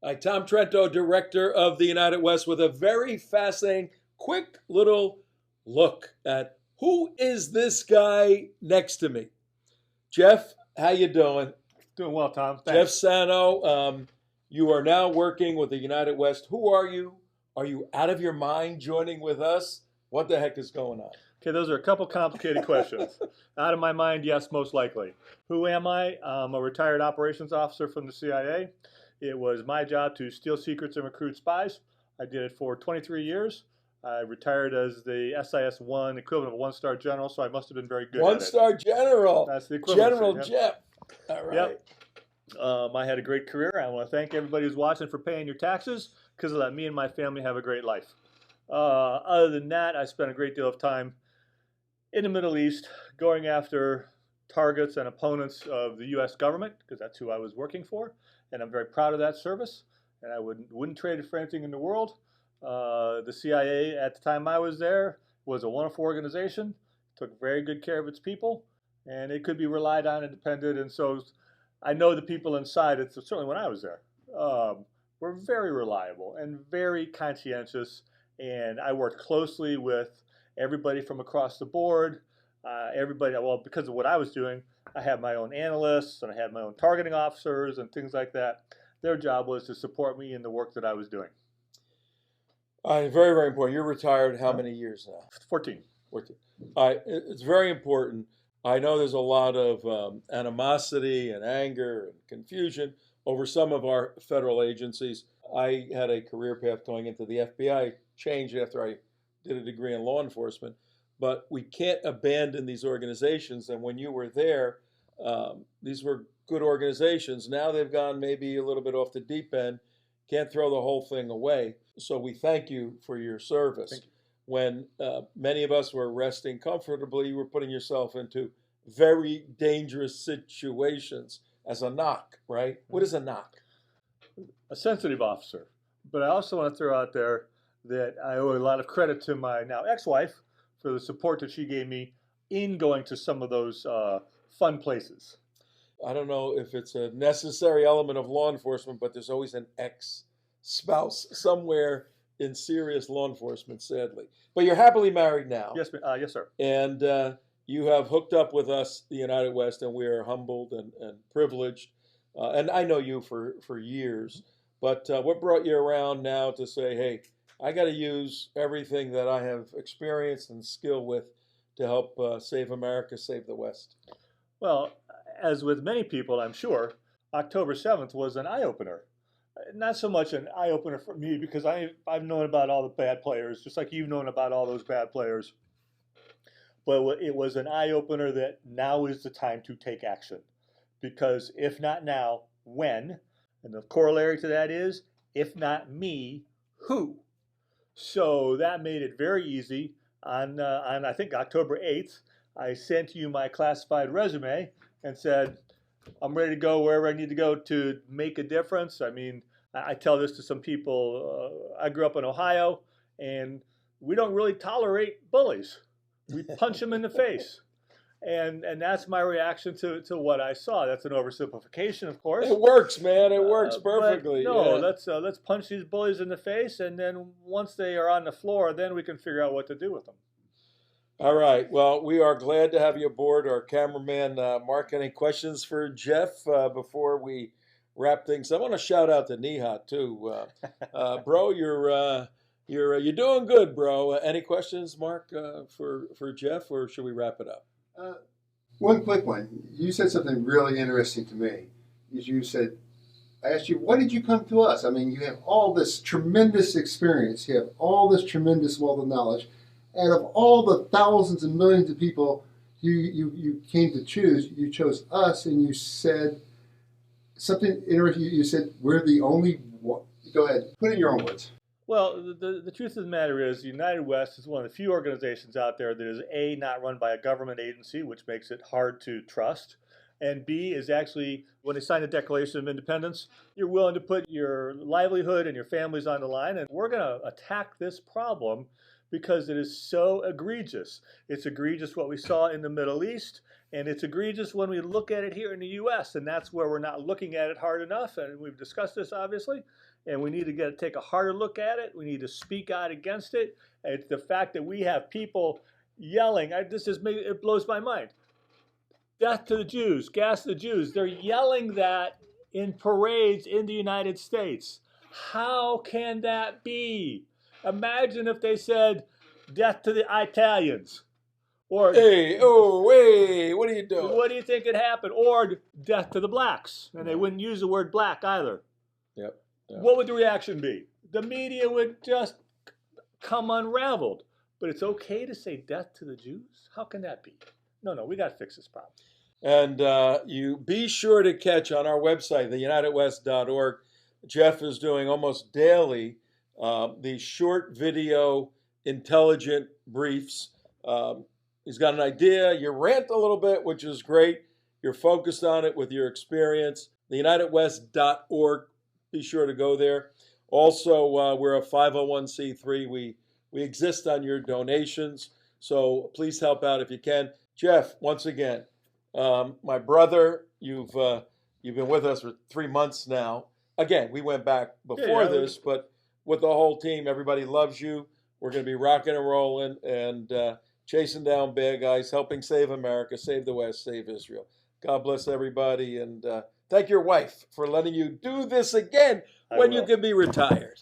Hi, Tom Trento, director of the United West, with a very fascinating, quick little look at who is this guy next to me. Jeff, how you doing? Doing well, Tom. Jeff Thanks. Sanow, you are now working with the United West. Who are you? Are you out of your mind joining with us? What the heck is going on? Okay, those are a couple complicated questions. Out of my mind, yes, most likely. Who am I? I'm a retired operations officer from the CIA. It was my job to steal secrets and recruit spies. I did it for 23 years. I retired as the SIS-1 equivalent of a one-star general, so I must have been very good One at it. star general. That's the equivalency. General Yep. Jeff. All right. Yep. I had a great career. I want to thank everybody who's watching for paying your taxes because of that. Me and my family have a great life. Other than that, I spent a great deal of time in the Middle East going after targets and opponents of the U.S. government because that's who I was working for. And I'm very proud of that service. And I wouldn't trade it for anything in the world. The CIA at the time I was there was a wonderful organization, took very good care of its people, and it could be relied on and depended. And so I know the people inside, it's certainly when I was there, were very reliable and very conscientious. And I worked closely with everybody from across the board. Everybody, well, because of what I was doing, I had my own analysts and I had my own targeting officers and things like that. Their job was to support me in the work that I was doing. Very, very important. You're retired how many years now? 14. 14. It's very important. I know there's a lot of animosity and anger and confusion over some of our federal agencies. I had a career path going into the FBI, changed after I did a degree in law enforcement, but we can't abandon these organizations. And when you were there, these were good organizations. Now they've gone maybe a little bit off the deep end. Can't throw the whole thing away. So we thank you for your service. Thank you. When many of us were resting comfortably, you were putting yourself into very dangerous situations as a knock, right? What is a knock? A sensitive officer. But I also want to throw out there that I owe a lot of credit to my now ex-wife for the support that she gave me in going to some of those fun places. I don't know if it's a necessary element of law enforcement, but there's always an ex-spouse somewhere in serious law enforcement, sadly. But you're happily married now. Yes, yes, sir. And you have hooked up with us, the United West, and we are humbled and privileged. And I know you for years. But what brought you around now to say, hey, I got to use everything that I have experienced and skill with to help save America, save the West? Well, as with many people, I'm sure, October 7th was an eye-opener. Not so much an eye-opener for me because I've known about all the bad players, just like you've known about all those bad players. But it was an eye-opener that now is the time to take action. Because if not now, when? And the corollary to that is, if not me, who? So that made it very easy. On I think October 8th, I sent you my classified resume and said, I'm ready to go wherever I need to go to make a difference. I mean, I tell this to some people. I grew up in Ohio, and we don't really tolerate bullies. We punch them in the face. And that's my reaction to what I saw. That's an oversimplification, of course. It works, man. It works perfectly. No, yeah. let's punch these bullies in the face, and then once they are on the floor, then we can figure out what to do with them. All right. Well, we are glad to have you aboard. Our cameraman, Mark, any questions for Jeff before we wrap things? I want to shout out to Nihat too, bro. You're doing good, bro. Any questions, Mark, for Jeff, or should we wrap it up? One quick one. You said something really interesting to me. Is you said, I asked you, why did you come to us? I mean, you have all this tremendous experience. You have all this tremendous wealth of knowledge. And of all the thousands and millions of people you came to choose, you chose us, and you said something interesting. You said, we're the only one. Go ahead. Put it in your own words. Well, the truth of the matter is, United West is one of the few organizations out there that is A, not run by a government agency, which makes it hard to trust, and B, is actually, when they sign the Declaration of Independence, you're willing to put your livelihood and your families on the line, and we're going to attack this problem because it is so egregious. It's egregious what we saw in the Middle East, And it's egregious when we look at it here in the U.S., and that's where we're not looking at it hard enough. And we've discussed this, obviously, and we need to take a harder look at it. We need to speak out against it. And it's the fact that we have people yelling. It blows my mind. Death to the Jews, gas to the Jews. They're yelling that in parades in the United States. How can that be? Imagine if they said, death to the Italians. Or, hey, what are you doing? what do you think could happen? Or death to the blacks. And they wouldn't use the word black either. Yep. What would the reaction be? The media would just come unraveled. But it's okay to say death to the Jews? How can that be? No, we got to fix this problem. And you be sure to catch on our website, theunitedwest.org. Jeff is doing almost daily these short video intelligent briefs. He's got an idea. You rant a little bit, which is great. You're focused on it with your experience. Theunitedwest.org. Be sure to go there. Also, we're a 501c3. We exist on your donations, so please help out if you can. Jeff, once again, my brother, you've been with us for 3 months now. Again, we went back before this, but with the whole team, everybody loves you. We're going to be rocking and rolling and chasing down bad guys, helping save America, save the West, save Israel. God bless everybody, and thank your wife for letting you do this again when you can be retired.